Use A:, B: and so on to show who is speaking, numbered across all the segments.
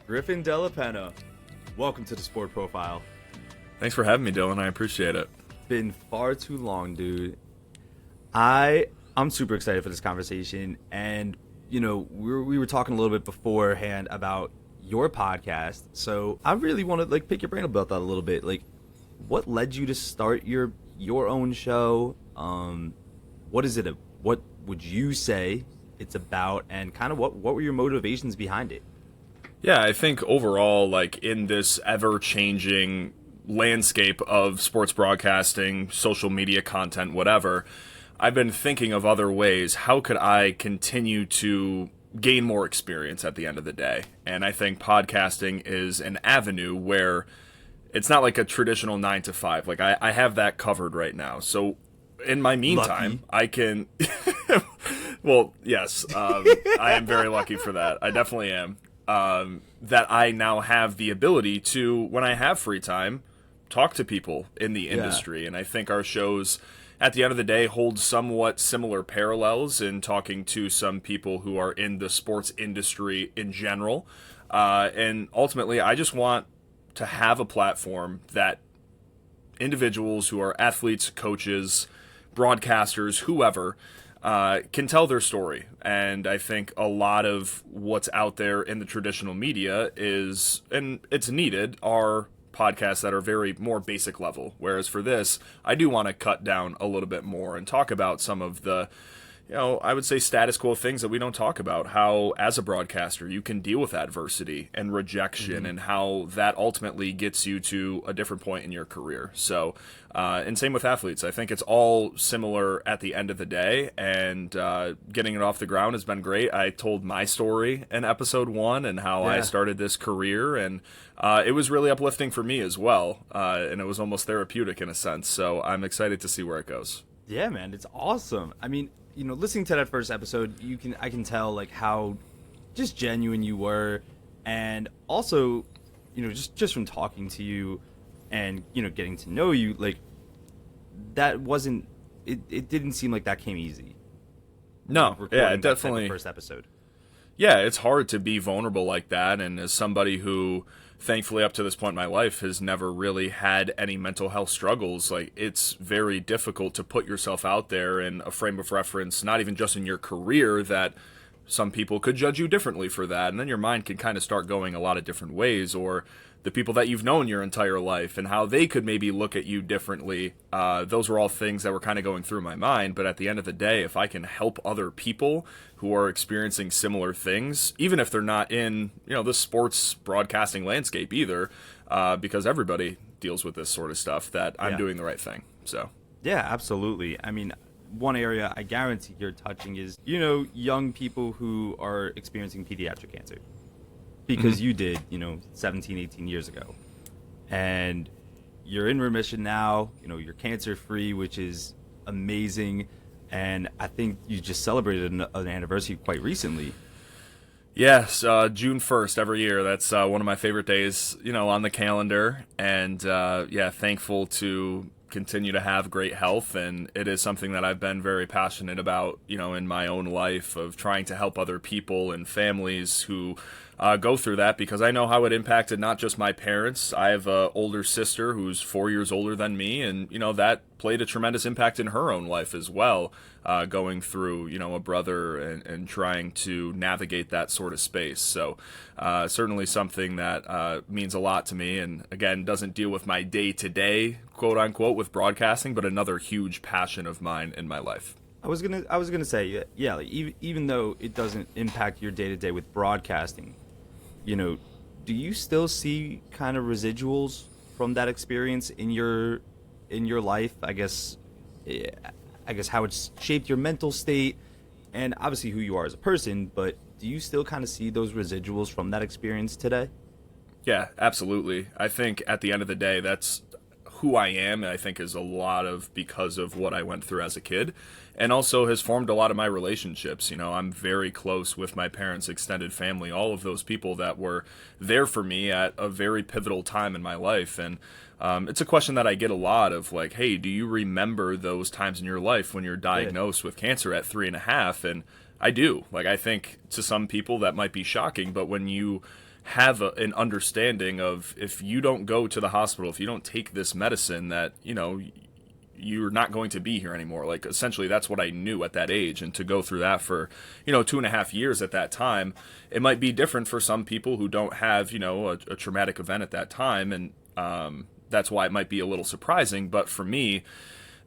A: Griffin Della Penna, welcome to the Sport Profile.
B: Thanks for having me, Dylan. I appreciate it.
A: Been far too long, dude. I'm super excited for this conversation, and we were talking a little bit beforehand about your podcast, so I really want to pick your brain about that a little bit. What led you to start your own show? What is it? What would you say it's about, and kind of what were your motivations behind it?
B: Yeah, I think overall, in this ever-changing landscape of sports broadcasting, social media content, whatever, I've been thinking of other ways. How could I continue to gain more experience at the end of the day? And I think podcasting is an avenue where it's not like a traditional 9 to 5. I have that covered right now. So in my meantime,
A: Lucky.
B: I can... Well, yes, I am very lucky for that. I definitely am. That I now have the ability to, when I have free time, talk to people in the industry. And I think our shows, at the end of the day, hold somewhat similar parallels in talking to some people who are in the sports industry in general. And ultimately, I just want to have a platform that individuals who are athletes, coaches, broadcasters, whoever, can tell their story. And I think a lot of what's out there in the traditional media is, and it's needed, are podcasts that are very more basic level. Whereas for this, I do want to cut down a little bit more and talk about some of the, I would say status quo things that we don't talk about. How, as a broadcaster, you can deal with adversity and rejection, and how that ultimately gets you to a different point in your career. So, and same with athletes. I think it's all similar at the end of the day, and getting it off the ground has been great. I told my story in episode 1 and how I started this career, and it was really uplifting for me as well, and it was almost therapeutic in a sense. So I'm excited to see where it goes.
A: Yeah, man, it's awesome. I mean, listening to that first episode, I can tell how just genuine you were, and also, just from talking to you and getting to know you, that wasn't it didn't seem like that came easy.
B: No, yeah,
A: Recording
B: definitely.
A: that first episode.
B: Yeah, it's hard to be vulnerable like that, and as somebody who, thankfully, up to this point in my life, has never really had any mental health struggles, it's very difficult to put yourself out there in a frame of reference, not even just in your career, that some people could judge you differently for that, and then your mind can kind of start going a lot of different ways, or the people that you've known your entire life and how they could maybe look at you differently. Those were all things that were kind of going through my mind. But at the end of the day, if I can help other people who are experiencing similar things, even if they're not in, the sports broadcasting landscape either, because everybody deals with this sort of stuff, that I'm doing the right thing. So
A: Yeah, absolutely. I mean, one area I guarantee you're touching is, young people who are experiencing pediatric cancer. Because you did, 17, 18 years ago. And you're in remission now, you're cancer-free, which is amazing. And I think you just celebrated an anniversary quite recently.
B: Yes, June 1st every year. That's one of my favorite days, on the calendar. And thankful to continue to have great health. And it is something that I've been very passionate about, in my own life, of trying to help other people and families who go through that, because I know how it impacted not just my parents. I have an older sister who's 4 years older than me, and that played a tremendous impact in her own life as well, going through a brother and trying to navigate that sort of space. So certainly something that means a lot to me, and again, doesn't deal with my day-to-day, quote unquote, with broadcasting, but another huge passion of mine in my life.
A: I was gonna say, even though it doesn't impact your day to day with broadcasting, do you still see kind of residuals from that experience in your life? I guess how it's shaped your mental state, and obviously who you are as a person. But do you still kind of see those residuals from that experience today?
B: Yeah, absolutely. I think at the end of the day, that's who I am, I think, is a lot of because of what I went through as a kid, and also has formed a lot of my relationships. I'm very close with my parents' extended family, all of those people that were there for me at a very pivotal time in my life. And it's a question that I get a lot of, hey, do you remember those times in your life when you're diagnosed with cancer at 3.5? And I do. I think to some people that might be shocking, but when you have an understanding of, if you don't go to the hospital, if you don't take this medicine, that, you're not going to be here anymore. Like, essentially, that's what I knew at that age. And to go through that for, 2.5 years at that time, it might be different for some people who don't have, a traumatic event at that time. And that's why it might be a little surprising. But for me,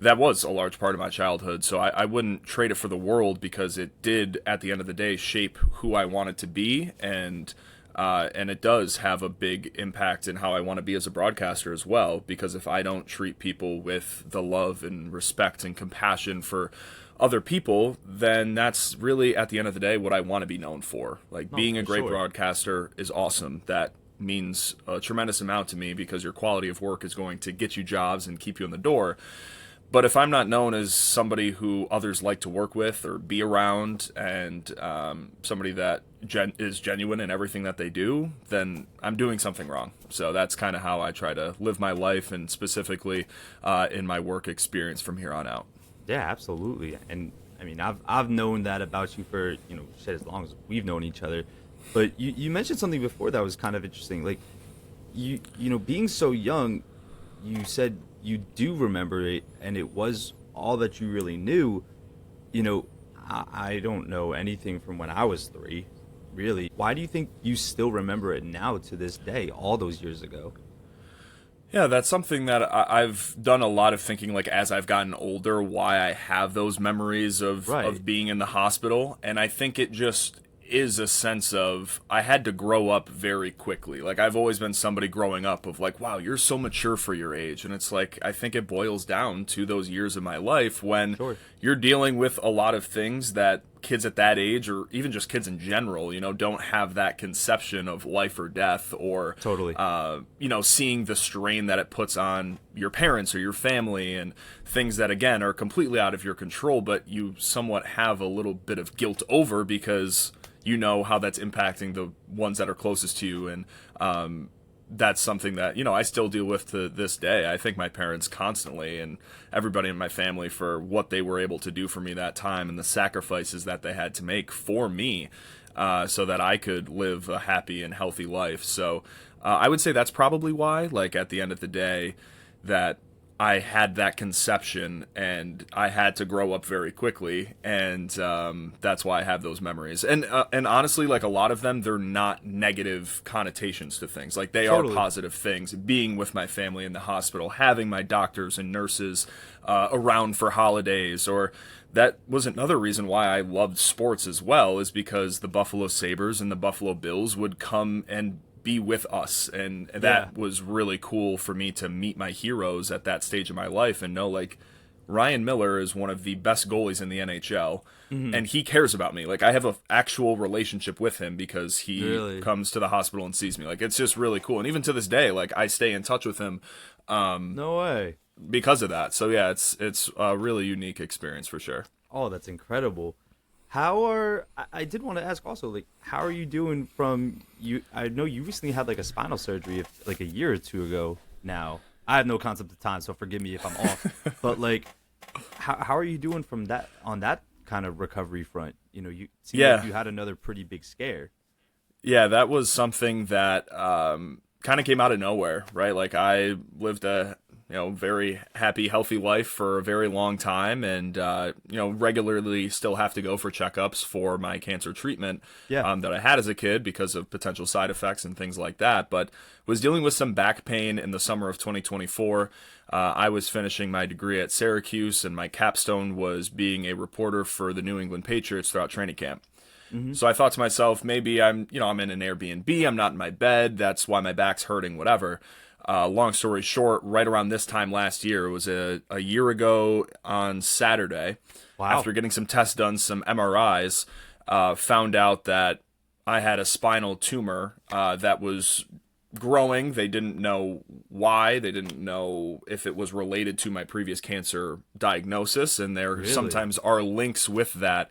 B: that was a large part of my childhood. So I wouldn't trade it for the world, because it did, at the end of the day, shape who I wanted to be. And it does have a big impact in how I want to be as a broadcaster as well, because if I don't treat people with the love and respect and compassion for other people, then that's really, at the end of the day, what I want to be known for. Like, being a great broadcaster is awesome. That means a tremendous amount to me, because your quality of work is going to get you jobs and keep you in the door. But if I'm not known as somebody who others like to work with or be around, and somebody that is genuine in everything that they do, then I'm doing something wrong. So that's kind of how I try to live my life, and specifically in my work experience from here on out.
A: Yeah, absolutely. And I mean, I've known that about you for, shit, as long as we've known each other. But you mentioned something before that was kind of interesting. Like, being so young, you said you do remember it, and it was all that you really knew. I don't know anything from when I was 3, really. Why do you think you still remember it now to this day, all those years ago?
B: Yeah, that's something that I've done a lot of thinking, like, as I've gotten older, why I have those memories of being in the hospital. And I think it just is a sense of, I had to grow up very quickly. Like, I've always been somebody growing up of like, wow, you're so mature for your age. And it's like, I think it boils down to those years of my life when you're dealing with a lot of things that kids at that age, or even just kids in general, don't have that conception of life or death, or seeing the strain that it puts on your parents or your family, and things that, again, are completely out of your control, but you somewhat have a little bit of guilt over, because how that's impacting the ones that are closest to you. And that's something that, I still deal with to this day. I thank my parents constantly, and everybody in my family, for what they were able to do for me that time, and the sacrifices that they had to make for me, so that I could live a happy and healthy life. So I would say that's probably why, like, at the end of the day, that I had that conception, and I had to grow up very quickly, and that's why I have those memories. And honestly, like, a lot of them, they're not negative connotations to things. Like, they are positive things. Being with my family in the hospital, having my doctors and nurses around for holidays, or that was another reason why I loved sports as well, is because the Buffalo Sabres and the Buffalo Bills would come and be with us, and that was really cool for me to meet my heroes at that stage of my life, and know, like, Ryan Miller is one of the best goalies in the NHL, and he cares about me. Like, I have an actual relationship with him, because he comes to the hospital and sees me. Like, it's just really cool. And even to this day, like, I stay in touch with him.
A: No way.
B: Because of that. So yeah, it's a really unique experience for sure.
A: Oh, that's incredible. I did want to ask also, like, how are you doing from you? I know you recently had, like, a spinal surgery like a year or two ago now. I have no concept of time, so forgive me if I'm off. But, like, how are you doing from that, on that kind of recovery front? You seem like you had another pretty big scare.
B: Yeah, that was something that kind of came out of nowhere, right? Like, I lived a very happy, healthy life for a very long time, and regularly still have to go for checkups for my cancer treatment that I had as a kid, because of potential side effects and things like that. But was dealing with some back pain in the summer of 2024. I was finishing my degree at Syracuse, and my capstone was being a reporter for the New England Patriots throughout training camp. So I thought to myself, maybe I'm in an Airbnb, I'm not in my bed, that's why my back's hurting, whatever. Long story short, right around this time last year, it was a year ago on Saturday, after getting some tests done, some MRIs, found out that I had a spinal tumor that was growing. They didn't know why. They didn't know if it was related to my previous cancer diagnosis, and there sometimes are links with that.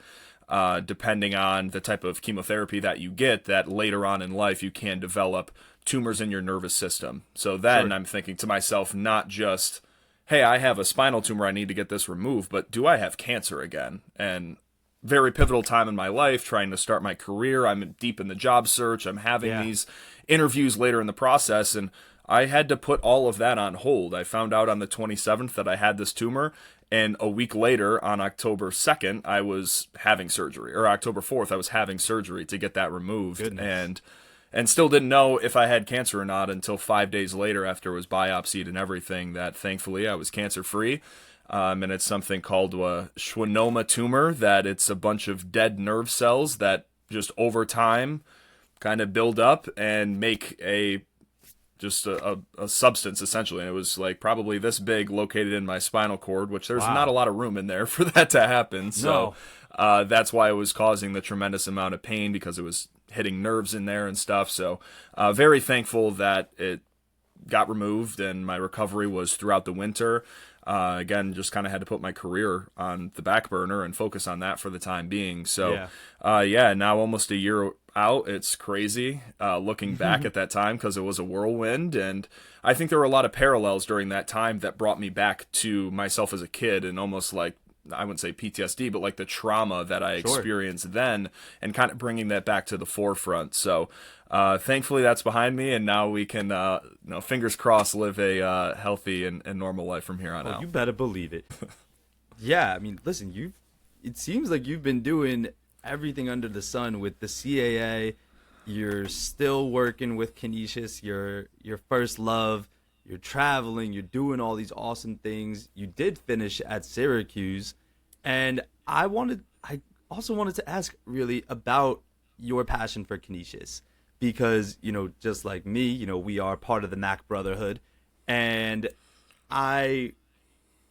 B: Depending on the type of chemotherapy that you get, that later on in life you can develop tumors in your nervous system. So then I'm thinking to myself, not just, hey, I have a spinal tumor, I need to get this removed, but do I have cancer again? And very pivotal time in my life, trying to start my career. I'm deep in the job search. I'm having these interviews later in the process, and I had to put all of that on hold. I found out on the 27th that I had this tumor, and a week later, on October 2nd, I was having surgery, or October 4th, I was having surgery to get that removed.
A: Goodness.
B: And still didn't know if I had cancer or not until 5 days later, after it was biopsied and everything, that thankfully I was cancer-free. And it's something called a schwannoma tumor, that it's a bunch of dead nerve cells that just over time kind of build up and make a substance, essentially. And it was like probably this big, located in my spinal cord, which there's not a lot of room in there for that to happen. So that's why it was causing the tremendous amount of pain, because it was hitting nerves in there and stuff. So very thankful that it got removed, and my recovery was throughout the winter. Again, just kind of had to put my career on the back burner and focus on that for the time being. So, now almost a year out, it's crazy looking back at that time, because it was a whirlwind. And I think there were a lot of parallels during that time that brought me back to myself as a kid, and almost like, I wouldn't say PTSD, but like the trauma that I experienced then, and kind of bringing that back to the forefront. So thankfully that's behind me, and now we can, fingers crossed, live a healthy and normal life from here on out.
A: You better believe it. Yeah, I mean, listen, it seems like you've been doing everything under the sun with the CAA. You're still working with Canisius, your first love. You're traveling, you're doing all these awesome things. You did finish at Syracuse. And I also wanted to ask really about your passion for Canisius, because, just like me, we are part of the Mac Brotherhood. And I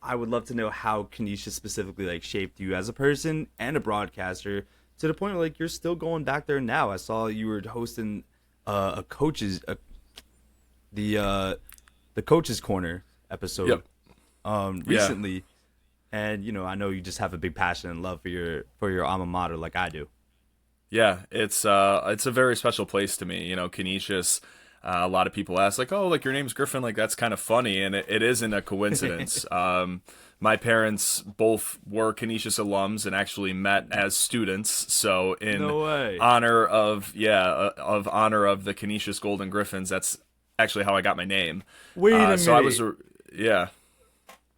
A: would love to know how Canisius specifically like shaped you as a person and a broadcaster, to the point where like you're still going back there now. I saw you were hosting the Coach's Corner episode recently. And I know you just have a big passion and love for your alma mater, like I do.
B: Yeah, it's a very special place to me. Canisius, a lot of people ask, like, oh, like your name's Griffin, like that's kind of funny, and it isn't a coincidence. My parents both were Canisius alums and actually met as students. So in honor of the Canisius Golden Griffins, that's actually how I got my name.
A: Wait a minute.
B: So I was,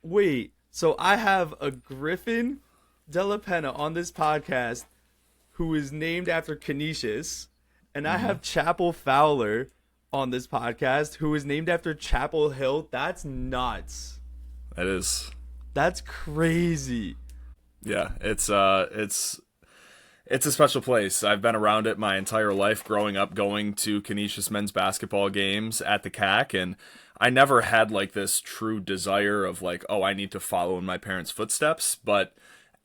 A: Wait, so I have a Griffin Della Penna on this podcast who is named after Canisius, and I have Chapel Fowler on this podcast who is named after Chapel Hill. That's nuts.
B: That is.
A: That's crazy.
B: Yeah, it's a special place. I've been around it my entire life, growing up going to Canisius men's basketball games at the CAC, and I never had like this true desire of like, oh, I need to follow in my parents' footsteps. But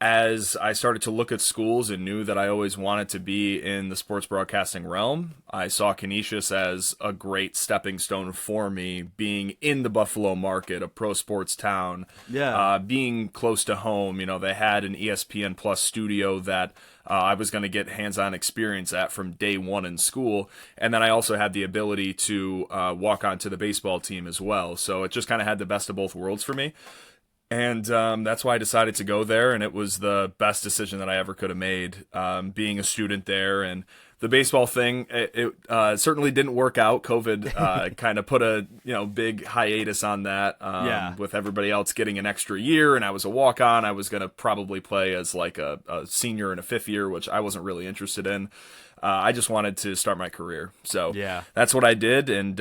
B: as I started to look at schools and knew that I always wanted to be in the sports broadcasting realm, I saw Canisius as a great stepping stone for me, being in the Buffalo market, a pro sports town, being close to home. They had an ESPN Plus studio that I was going to get hands-on experience at from day one in school. And then I also had the ability to walk onto the baseball team as well. So it just kind of had the best of both worlds for me. And that's why I decided to go there, and it was the best decision that I ever could have made, being a student there. And the baseball thing, it certainly didn't work out. COVID kind of put a big hiatus on that, with everybody else getting an extra year, and I was a walk-on. I was going to probably play as like a senior in a fifth year, which I wasn't really interested in. I just wanted to start my career. So that's what I did, and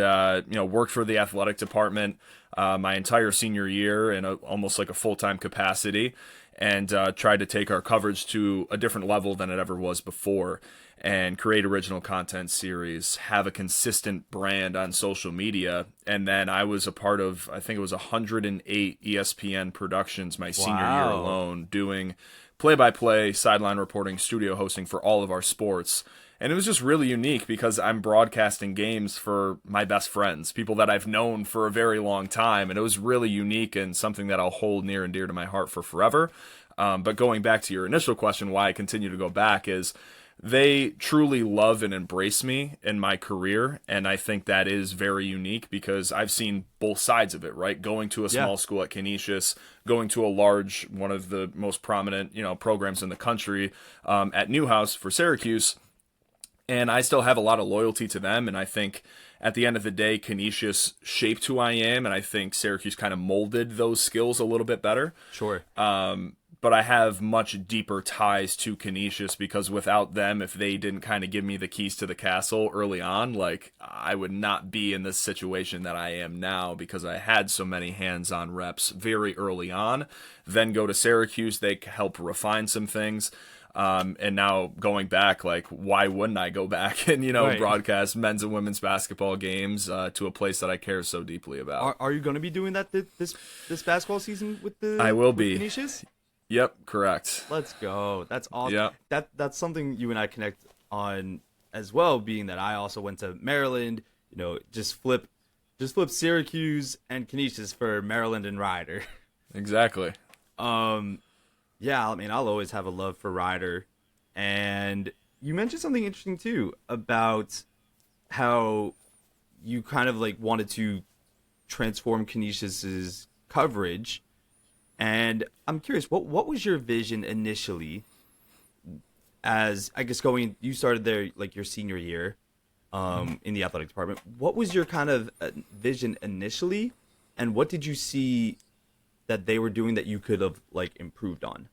B: worked for the athletic department my entire senior year in almost like a full-time capacity, and tried to take our coverage to a different level than it ever was before, and create original content series, have a consistent brand on social media. And then I was a part of, I think it was 108 ESPN productions my senior year alone, doing play-by-play, sideline reporting, studio hosting for all of our sports. And it was just really unique because I'm broadcasting games for my best friends, people that I've known for a very long time. And it was really unique and something that I'll hold near and dear to my heart for forever. But going back to your initial question, why I continue to go back is they truly love and embrace me in my career. And I think that is very unique because I've seen both sides of it, right? Going to a
A: Yeah.
B: small school at Canisius, going to a large, one of the most prominent, programs in the country at Newhouse for Syracuse. And I still have a lot of loyalty to them. And I think at the end of the day, Canisius shaped who I am. And I think Syracuse kind of molded those skills a little bit better.
A: Sure.
B: But I have much deeper ties to Canisius because without them, if they didn't kind of give me the keys to the castle early on, like I would not be in this situation that I am now because I had so many hands-on reps very early on. Then go to Syracuse, they help refine some things. And now going back, like, why wouldn't I go back and,
A: Right.
B: broadcast men's and women's basketball games to a place that I care so deeply about?
A: Are you going to be doing that this basketball season with the?
B: I will
A: with
B: be.
A: Canisius?
B: Yep, correct.
A: Let's go. That's awesome.
B: Yep.
A: That's something you and I connect on as well, being that I also went to Maryland. Just flip Syracuse and Canisius for Maryland and Rider.
B: Exactly.
A: Yeah, I mean, I'll always have a love for Rider. And you mentioned something interesting too about how you kind of like wanted to transform Canisius's coverage. And I'm curious, what was your vision initially as, I guess, you started there like your senior year in the athletic department. What was your kind of vision initially, and what did you see that they were doing that you could have like improved on?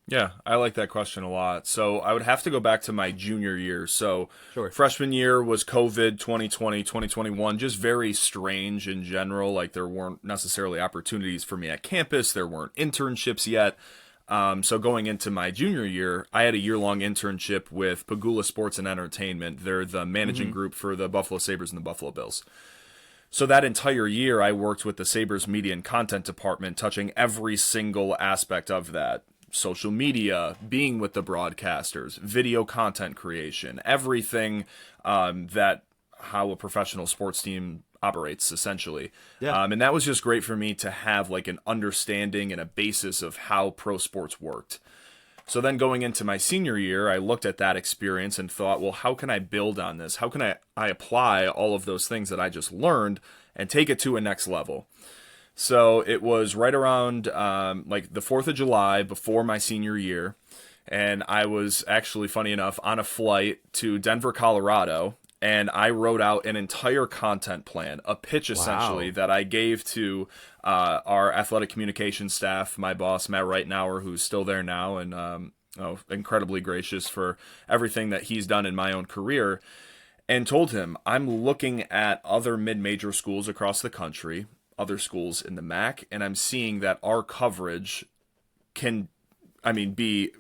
B: Yeah, I like that question a lot. So I would have to go back to my junior year. So
A: Sure.
B: freshman year was COVID, 2020, 2021, just very strange in general. Like there weren't necessarily opportunities for me at campus. There weren't internships yet. So going into my junior year, I had a year-long internship with Pagula Sports and Entertainment. They're the managing group for the Buffalo Sabres and the Buffalo Bills. So that entire year, I worked with the Sabres media and content department, touching every single aspect of that. Social media, being with the broadcasters, video content creation, everything that how a professional sports team operates, essentially.
A: Yeah.
B: And that was just great for me to have like an understanding and a basis of how pro sports worked. So then going into my senior year, I looked at that experience and thought, well, how can I build on this? How can I apply all of those things that I just learned and take it to a next level? So it was right around like the 4th of July before my senior year. And I was actually, funny enough, on a flight to Denver, Colorado. And I wrote out an entire content plan, a pitch essentially that I gave to our athletic communications staff, my boss, Matt Reitnauer, who's still there now and incredibly gracious for everything that he's done in my own career, and told him, I'm looking at other mid-major schools across the country, other schools in the MAC, and I'm seeing that our coverage can, be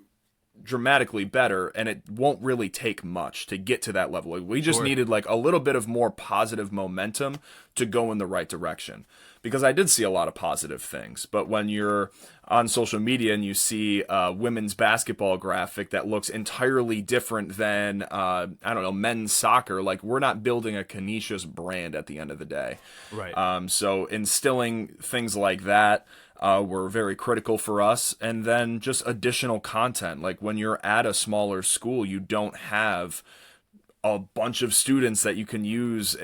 B: dramatically better, and it won't really take much to get to that level. We just
A: Sure.
B: needed like a little bit of more positive momentum to go in the right direction, because I did see a lot of positive things. But when you're on social media and you see a women's basketball graphic that looks entirely different than men's soccer, like we're not building a Canisius brand at the end of the day.
A: Right.
B: So instilling things like that were very critical for us. And then just additional content. Like when you're at a smaller school, you don't have a bunch of students that you can use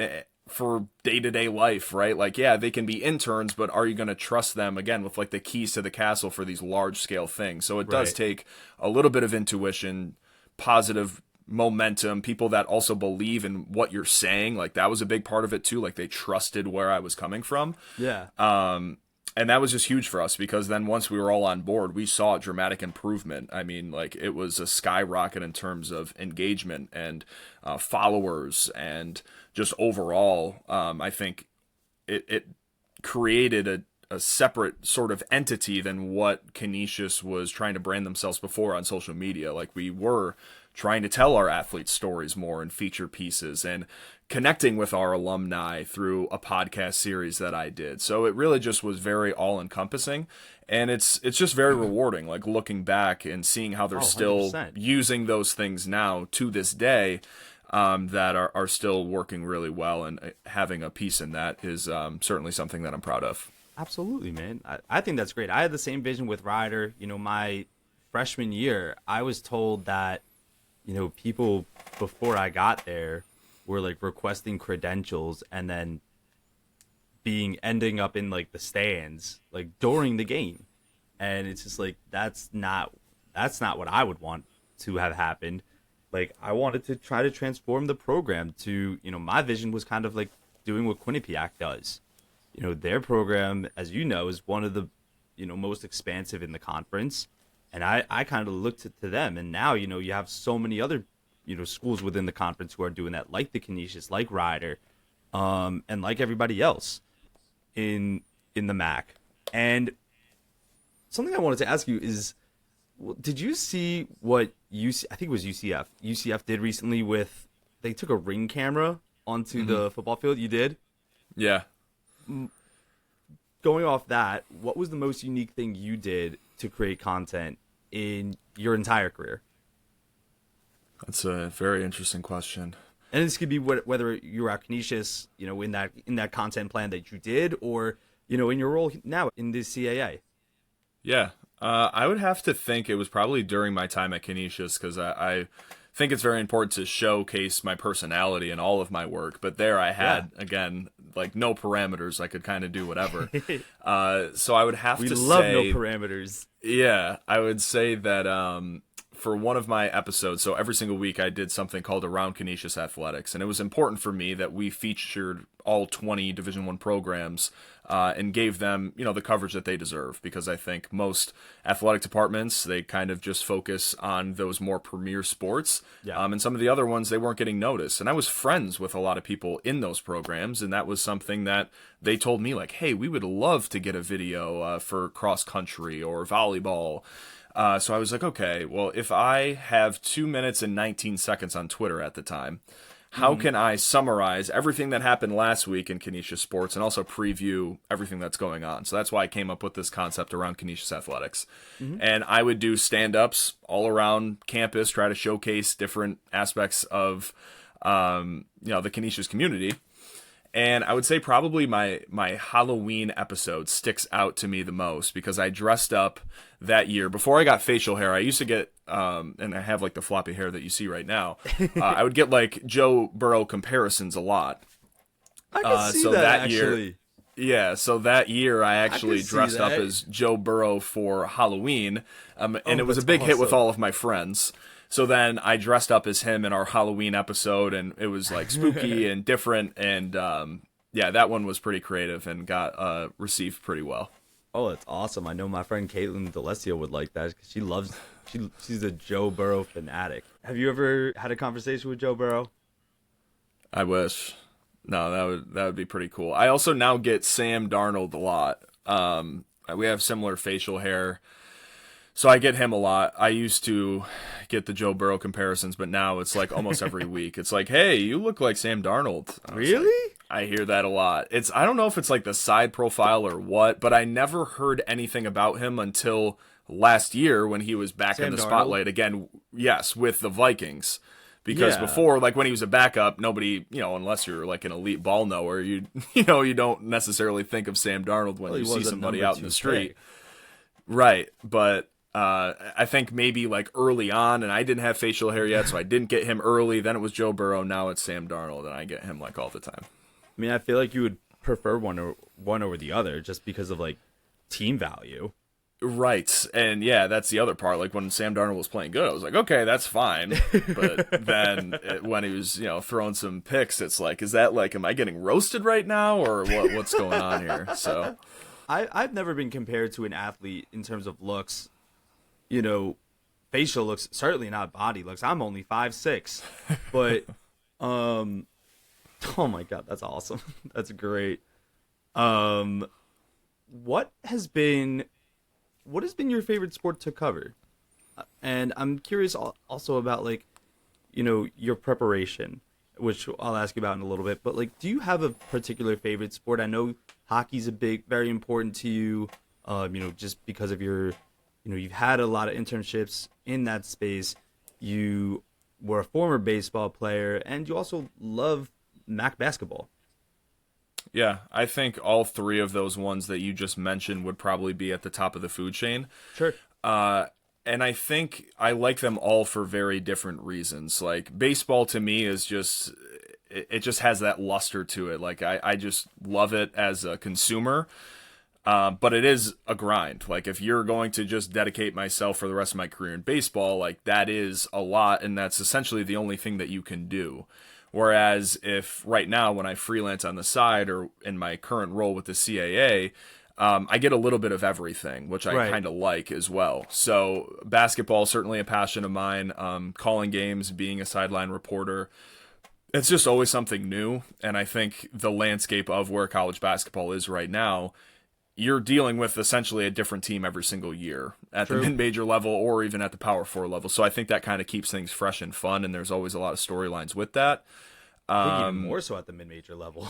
B: for day-to-day life, right? Like, yeah, they can be interns, but are you going to trust them, again, with like the keys to the castle for these large-scale things? So it does
A: Right.
B: take a little bit of intuition, positive momentum, people that also believe in what you're saying. Like that was a big part of it too. Like they trusted where I was coming from.
A: Yeah.
B: And that was just huge for us, because then once we were all on board, we saw a dramatic improvement. I mean, like it was a skyrocket in terms of engagement and followers, and just overall, I think it created a separate sort of entity than what Canisius was trying to brand themselves before on social media. Like we were trying to tell our athletes' stories more and feature pieces and connecting with our alumni through a podcast series that I did. So it really just was very all-encompassing, and it's just very rewarding, like looking back and seeing how they're still
A: 100%.
B: using those things now to this day, that are still working really well, and having a piece in that is certainly something that I'm proud of.
A: Absolutely, man. I think that's great. I had the same vision with Ryder. My freshman year, I was told that, people before I got there were like requesting credentials and then ending up in like the stands like during the game. And it's just like that's not what I would want to have happened. Like I wanted to try to transform the program to, my vision was kind of like doing what Quinnipiac does. Their program, as you know, is one of the, most expansive in the conference. And I kind of looked to them. And now, you have so many other, schools within the conference who are doing that, like the Canisius, like Ryder, and like everybody else in the MAC. And something I wanted to ask you is, did you see what I think it was UCF did recently with, they took a Ring camera onto the football field? You did?
B: Yeah.
A: Going off that, what was the most unique thing you did to create content in your entire career?
B: That's a very interesting question.
A: And this could be whether you were at Canisius, in that content plan that you did, or in your role now in the CAA.
B: Yeah, I would have to think it was probably during my time at Canisius, because I think it's very important to showcase my personality in all of my work. But there I had, again, like no parameters. I could kind of do whatever. So I would have to say... We love no
A: parameters.
B: Yeah, I would say that for one of my episodes, so every single week I did something called Around Canisius Athletics. And it was important for me that we featured all 20 Division I programs and gave them, the coverage that they deserve, because I think most athletic departments, they kind of just focus on those more premier sports.
A: Yeah.
B: And some of the other ones, they weren't getting noticed. And I was friends with a lot of people in those programs, and that was something that they told me, like, hey, we would love to get a video for cross country or volleyball. So I was like, okay, well, if I have 2 minutes and 19 seconds on Twitter at the time, how can I summarize everything that happened last week in Canisius sports and also preview everything that's going on? So that's why I came up with this concept around Canisius athletics. And I would do stand-ups all around campus, try to showcase different aspects of, the Canisius community. And I would say probably my Halloween episode sticks out to me the most, because I dressed up that year. Before I got facial hair, I used to get, and I have like the floppy hair that you see right now, I would get like Joe Burrow comparisons a lot.
A: I can see that actually.
B: So that year I actually dressed up as Joe Burrow for Halloween, and it was a big hit with all of my friends. So then I dressed up as him in our Halloween episode, and it was like spooky and different. And that one was pretty creative and got received pretty well.
A: Oh, that's awesome. I know my friend Caitlin D'Alessio would like that, because she's a Joe Burrow fanatic. Have you ever had a conversation with Joe Burrow?
B: I wish. No, that would be pretty cool. I also now get Sam Darnold a lot. We have similar facial hair, so I get him a lot. I used to get the Joe Burrow comparisons, but now it's like almost every week. It's like, hey, you look like Sam Darnold.
A: Really?
B: I hear that a lot. I don't know if it's like the side profile or what, but I never heard anything about him until last year when he was back in the spotlight again. Yes, with the Vikings. Because before, like when he was a backup, nobody, unless you're like an elite ball knower, you don't necessarily think of Sam Darnold when you see somebody out in the street. Right. But I think maybe like early on, and I didn't have facial hair yet, so I didn't get him early. Then it was Joe Burrow. Now it's Sam Darnold, and I get him like all the time.
A: I mean, I feel like you would prefer one over the other just because of like team value.
B: Right. And that's the other part. Like when Sam Darnold was playing good, I was like, okay, that's fine. But then when he was, throwing some picks, it's like, is that like, am I getting roasted right now, or what's going on here? So
A: I've never been compared to an athlete in terms of looks, facial looks, certainly not body looks. I'm only 5'6", but, oh my God, that's awesome. That's great. What has been your favorite sport to cover? And I'm curious also about like, your preparation, which I'll ask you about in a little bit, but like, do you have a particular favorite sport? I know hockey's very important to you, just because of your, you've had a lot of internships in that space. You were a former baseball player, and you also love MAC basketball.
B: Yeah, I think all three of those ones that you just mentioned would probably be at the top of the food chain.
A: Sure.
B: And I think I like them all for very different reasons. Like baseball to me is just, it just has that luster to it. Like I just love it as a consumer. But it is a grind. Like if you're going to just dedicate myself for the rest of my career in baseball, like that is a lot, and that's essentially the only thing that you can do. Whereas if right now when I freelance on the side or in my current role with the CAA, I get a little bit of everything, which I kind of like as well. So basketball is certainly a passion of mine. Calling games, being a sideline reporter, it's just always something new. And I think the landscape of where college basketball is right now, you're dealing with essentially a different team every single year at the mid-major level or even at the Power 4 level. So I think that kind of keeps things fresh and fun, and there's always a lot of storylines with that.
A: I think even more so at the mid-major level.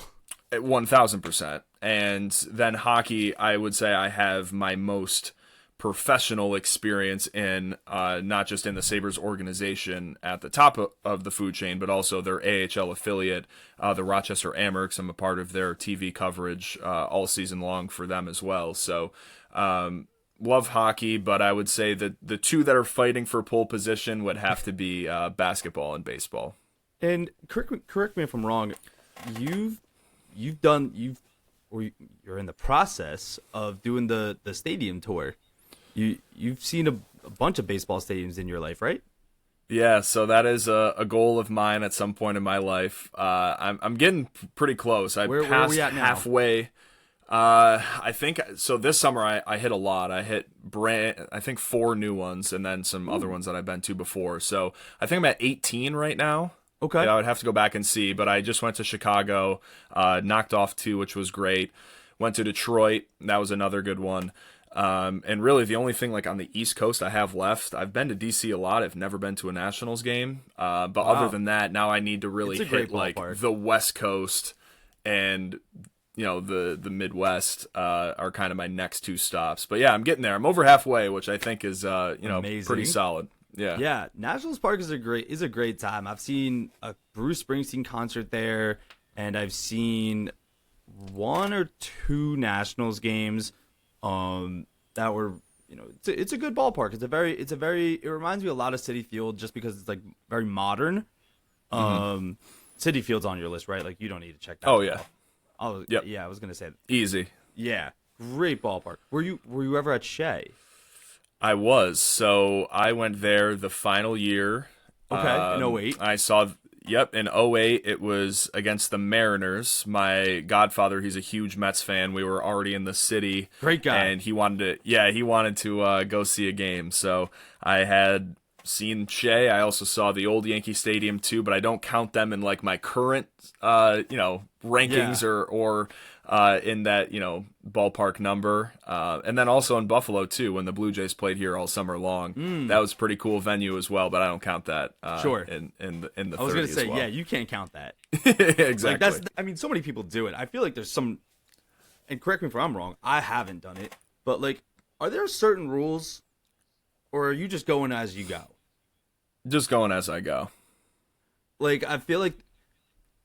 B: 1,000%. And then hockey, I would say I have my most professional experience in, not just in the Sabres organization at the top of the food chain, but also their AHL affiliate, the Rochester Amherst. I'm a part of their TV coverage all season long for them as well. So love hockey, but I would say that the two that are fighting for pole position would have to be basketball and baseball.
A: And correct me if I'm wrong, you're in the process of doing the stadium tour. You've seen a bunch of baseball stadiums in your life, right?
B: Yeah, so that is a goal of mine at some point in my life. I'm getting pretty close.
A: Where are we at now?
B: Halfway. I think so. This summer I hit a lot. I hit I think 4 new ones, and then some other ones that I've been to before. So I think I'm at 18 right now.
A: Okay.
B: Yeah, I would have to go back and see, but I just went to Chicago, knocked off 2, which was great. Went to Detroit. That was another good one. And really the only thing like on the East Coast I have left, I've been to DC a lot. I've never been to a Nationals game. But other than that, now I need to really hit like the West Coast and, you know, the Midwest, are kind of my next 2 stops. But yeah, I'm getting there. I'm over halfway, which I think is, amazing. Pretty solid. Yeah.
A: Yeah. Nationals Park is a great time. I've seen a Bruce Springsteen concert there, and I've seen 1 or 2 Nationals games. That were, you know, it's a good ballpark. It reminds me a lot of Citi Field just because it's like very modern. Citi Field's on your list, right? Like you don't need to check that.
B: Oh yeah.
A: Yeah, I was gonna say that.
B: Easy.
A: Yeah, great ballpark. Were you ever at Shea?
B: I was. So I went there the final year.
A: Okay, in 08.
B: I saw. Yep, in 08, it was against the Mariners. My godfather, he's a huge Mets fan. We were already in the city.
A: Great guy.
B: And he wanted to go see a game. So I had seen Shea. I also saw the old Yankee Stadium too, but I don't count them in like my current, rankings or in that, ballpark number. And then also in Buffalo too, when the Blue Jays played here all summer long. That was a pretty cool venue as well, but I don't count that
A: sure.
B: in the 30
A: I was going to say,
B: well.
A: yeah, you can't count that.
B: Exactly.
A: Like so many people do it. I feel like there's some, and correct me if I'm wrong, I haven't done it, but like, are there certain rules or are you just going as you go?
B: Just going as I go.
A: Like, I feel like,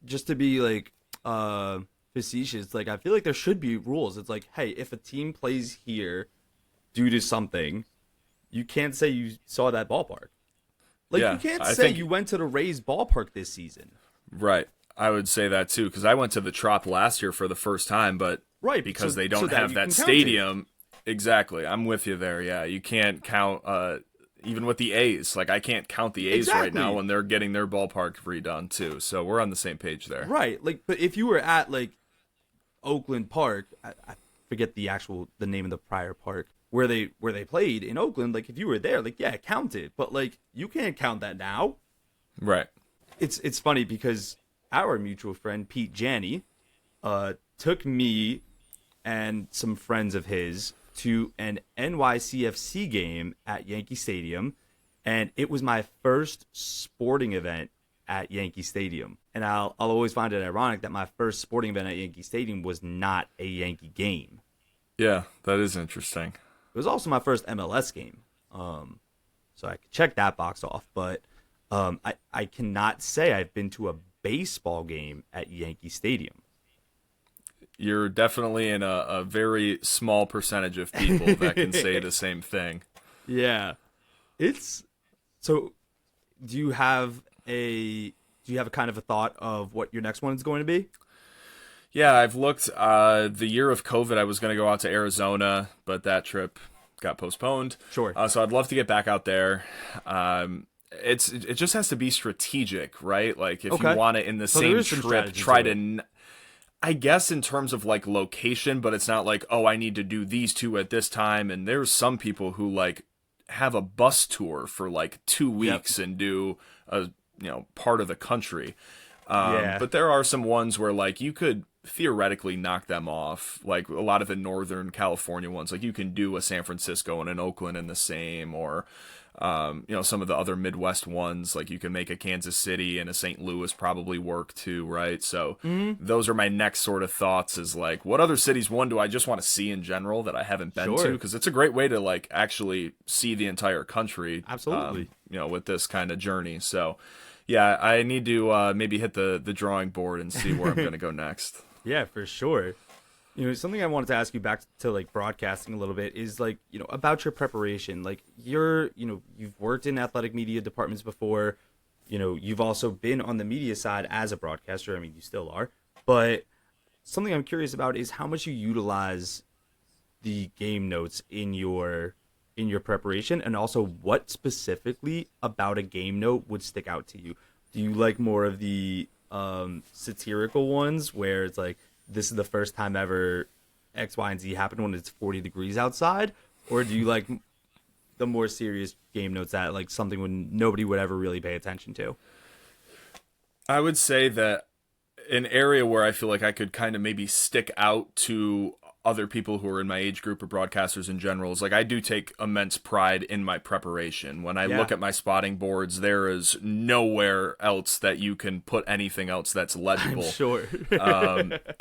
A: just to be like, facetious, like I feel like there should be rules. It's like, hey, if a team plays here due to something, you can't say you saw that ballpark. Like you can't say you went to the Rays ballpark this season.
B: Right. I would say that too, because I went to the Trop last year for the first time, but because they don't have that stadium. Exactly. I'm with you there. Yeah, you can't count even with the A's. Like I can't count the A's right now when they're getting their ballpark redone too. So we're on the same page there.
A: Right. Like, but if you were at like Oakland Park, I forget the name of the prior park where they played in Oakland. Like if you were there, like yeah, count it. But like you can't count that now.
B: Right.
A: It's funny because our mutual friend Pete Janney took me and some friends of his to an NYCFC game at Yankee Stadium, and it was my first sporting event at Yankee Stadium. And I'll always find it ironic that my first sporting event at Yankee Stadium was not a Yankee game.
B: Yeah, that is interesting.
A: It was also my first MLS game, so I could check that box off. But I cannot say I've been to a baseball game at Yankee Stadium.
B: You're definitely in a very small percentage of people that can say the same thing.
A: Yeah. It's so. Do you have a kind of a thought of what your next one is going to be?
B: Yeah, I've looked. The year of COVID, I was going to go out to Arizona, but that trip got postponed.
A: Sure.
B: So I'd love to get back out there. It just has to be strategic, right? Like if
A: Okay.
B: you want it in the
A: So there
B: same
A: is some
B: trip,
A: strategy
B: try
A: to
B: to. I guess in terms of like location, but it's not like, oh, I need to do these two at this time. And there's some people who like have a bus tour for like 2 weeks and do a part of the country.
A: Yeah.
B: But there are some ones where like you could theoretically knock them off. Like a lot of the Northern California ones, like you can do a San Francisco and an Oakland in the same, or some of the other Midwest ones, like you can make a Kansas City and a St. Louis probably work too, right? So those are my next sort of thoughts is like, what other cities, one, do I just want to see in general that I haven't been to? Because it's a great way to like actually see the entire country.
A: Absolutely.
B: With this kind of journey. So yeah, I need to maybe hit the drawing board and see where I'm going to go next.
A: Yeah, for sure. Something I wanted to ask you back to like broadcasting a little bit is like, about your preparation. Like you've worked in athletic media departments before. You've also been on the media side as a broadcaster. I mean, you still are. But something I'm curious about is how much you utilize the game notes in your preparation, and also what specifically about a game note would stick out to you. Do you like more of the satirical ones where it's like, this is the first time ever X, Y, and Z happened when it's 40 degrees outside? Or do you like the more serious game notes that like something when nobody would ever really pay attention to?
B: I would say that an area where I feel like I could kind of maybe stick out to other people who are in my age group or broadcasters in general is like I do take immense pride in my preparation. When I look at my spotting boards, there is nowhere else that you can put anything else that's legible.
A: I'm sure.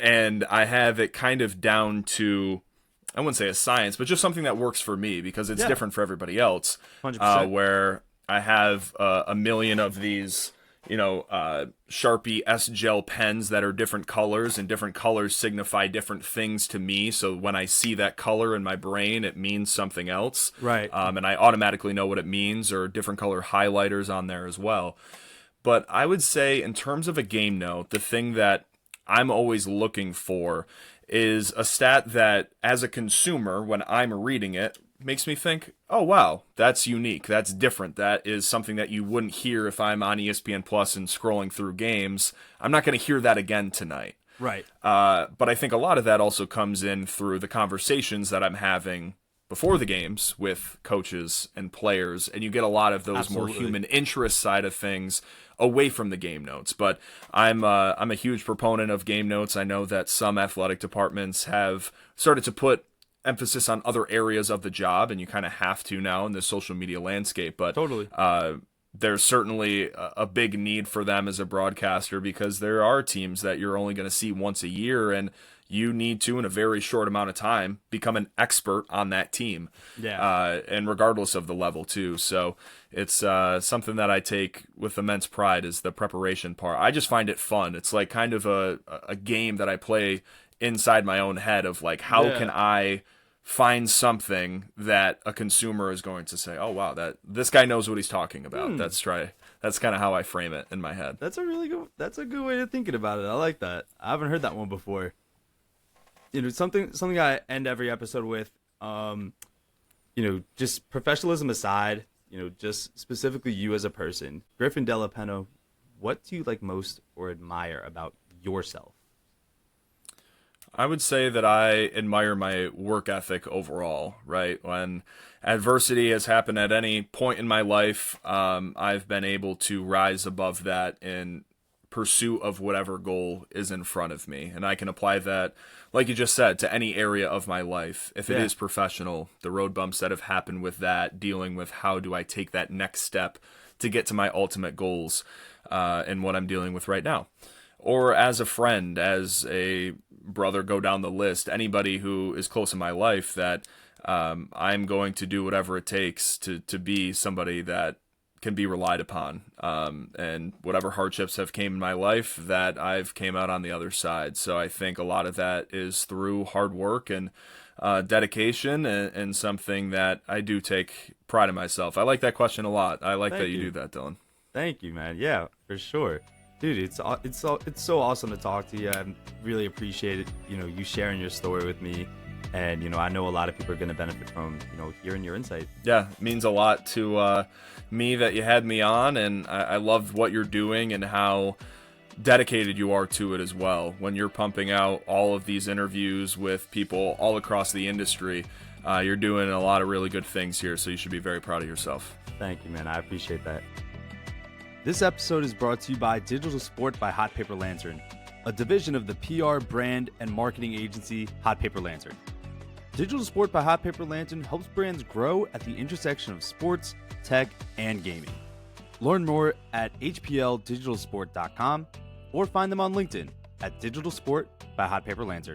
B: And I have it kind of down to, I wouldn't say a science, but just something that works for me because it's different for everybody else.
A: 100%.
B: Where I have a million of these Sharpie S gel pens that are different colors, and different colors signify different things to me. So when I see that color in my brain, it means something else.
A: Right.
B: And I automatically know what it means, or different color highlighters on there as well. But I would say in terms of a game note, the thing that I'm always looking for is a stat that as a consumer, when I'm reading it, makes me think, oh, wow, that's unique. That's different. That is something that you wouldn't hear if I'm on ESPN Plus and scrolling through games. I'm not going to hear that again tonight.
A: Right.
B: But I think a lot of that also comes in through the conversations that I'm having before the games with coaches and players, and you get a lot of those more human interest side of things away from the game notes. But I'm a huge proponent of game notes. I know that some athletic departments have started to put emphasis on other areas of the job, and you kind of have to now in the social media landscape. But
A: Totally.
B: There's certainly a big need for them as a broadcaster, because there are teams that you're only going to see once a year, and you need to, in a very short amount of time, become an expert on that team.
A: Yeah.
B: And regardless of the level too. So it's something that I take with immense pride, is the preparation part. I just find it fun. It's like kind of a game that I play inside my own head of like, how can I find something that a consumer is going to say, oh wow, that this guy knows what he's talking about. That's kind of how I frame it in my head.
A: That's a good way of thinking about it. I like that. I haven't heard that one before. Something I end every episode with, just professionalism aside, just specifically you as a person, Griffin Della Penna, what do you like most or admire about yourself?
B: I would say that I admire my work ethic overall, right? When adversity has happened at any point in my life, I've been able to rise above that in pursuit of whatever goal is in front of me. And I can apply that, like you just said, to any area of my life. If it is professional, the road bumps that have happened with that, dealing with how do I take that next step to get to my ultimate goals, and what I'm dealing with right now. Or as a friend, as a brother, go down the list, anybody who is close in my life, that I'm going to do whatever it takes to be somebody that can be relied upon. And whatever hardships have came in my life, that I've came out on the other side. So I think a lot of that is through hard work and dedication and something that I do take pride in myself. I like that question a lot. I like that you do that, Dylan.
A: Thank you, man. Yeah, for sure. Dude, it's so awesome to talk to you. I really appreciate it, you sharing your story with me. And, I know a lot of people are going to benefit from, hearing your insight.
B: Yeah, it means a lot to me that you had me on, and I loved what you're doing and how dedicated you are to it as well. When you're pumping out all of these interviews with people all across the industry, you're doing a lot of really good things here, so you should be very proud of yourself.
A: Thank you, man. I appreciate that. This episode is brought to you by Digital Sport by Hot Paper Lantern, a division of the PR, brand, and marketing agency Hot Paper Lantern. Digital Sport by Hot Paper Lantern helps brands grow at the intersection of sports, tech, and gaming. Learn more at hpldigitalsport.com or find them on LinkedIn at Digital Sport by Hot Paper Lantern.